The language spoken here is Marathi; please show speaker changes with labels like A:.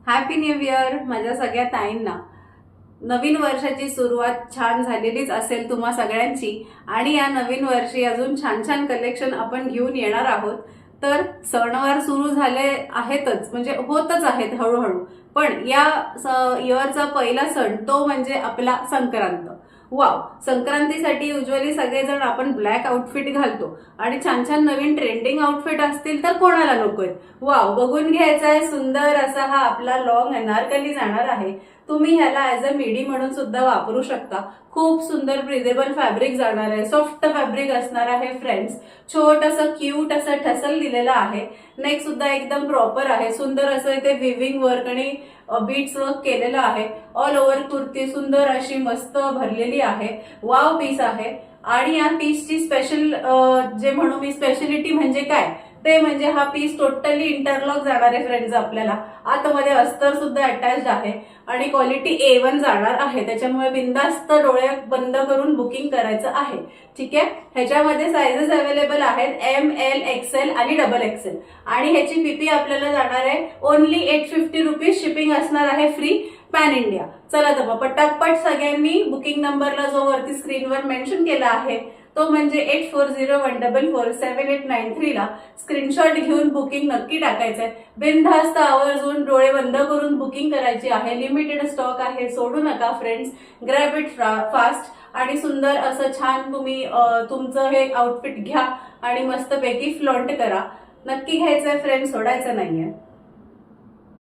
A: हॅपी न्यू इयर माझ्या सगळ्या ताईंना. नवीन वर्षाची सुरुवात छान झालेलीच असेल तुम्हा सगळ्यांची आणि या नवीन वर्षी अजून छान छान कलेक्शन आपण घेऊन येणार आहोत. तर सणवार सुरू झाले आहेतच, म्हणजे होतच आहेत हळूहळू. पण या इयरचा पहिला सण तो म्हणजे आपला संक्रांत. वाव, संक्रांतीसाठी युजली सगळेजण आपण ब्लॅक आउटफिट घालतो आणि छान छान नवीन ट्रेंडिंग आउटफिट असतील तर कोणाला नकोय. वाव, बघून घ्यायचा आहे. सुंदर असा हा आपला लॉंग अनारकली जाणार आहे. तुम्ही ह्याला ऍज अ मिडी म्हणून सुद्धा वापरू शकता. खूप सुंदर ब्रिदेबल फॅब्रिक जाणार आहे, सॉफ्ट फॅब्रिक असणार आहे फ्रेंड्स. छोटंसं क्यूट असं ठसल दिलेलं आहे. नेक सुद्धा एकदम प्रॉपर आहे. सुंदर असं इथे विविंग वर्क आणि बीट्स वर्क केलेलं आहे. ऑल ओव्हर कुर्ती सुंदर अशी मस्त भरलेली आहे. वाव पीस आहे. आणि या पीसची स्पेशल जे म्हणू मी स्पेशलिटी म्हणजे काय, ते म्हणजे हा पीस टोटली इंटरलॉक जाणार आहे फ्रेंड्स. आपल्याला आतमध्ये अस्तर सुद्धा अटॅच्ड आहे आणि क्वालिटी A1 जाणार आहे. त्याच्यामुळे बिंदास्त डोळे बंद करून बुकिंग करायचं आहे. ठीक आहे. ह्याच्यामध्ये साइजेस अवेलेबल आहेत ML XL आणि XXL. आणि ह्याची पीपी आपल्याला जाणार आहे ओनली 850 रुपीज. शिपिंग असणार आहे फ्री पॅन इंडिया. चला तर मग पटापट सगळ्यांनी बुकिंग नंबरला जो वरती स्क्रीनवर मेन्शन केला आहे तो म्हणजे 8401447893 ला स्क्रीनशॉट घेऊन बुकिंग नक्की टाकायचंय. बिनधास्त आवर्जून डोळे बंद करून बुकिंग करायची आहे. लिमिटेड स्टॉक आहे, सोडू नका फ्रेंड्स. ग्रॅब इट फास्ट आणि सुंदर असं छान तुम्ही तुमचं हे आउटफिट घ्या आणि मस्तपैकी फ्लॉन्ट करा. नक्की घ्यायचंय फ्रेंड्स, सोडायचं नाहीये.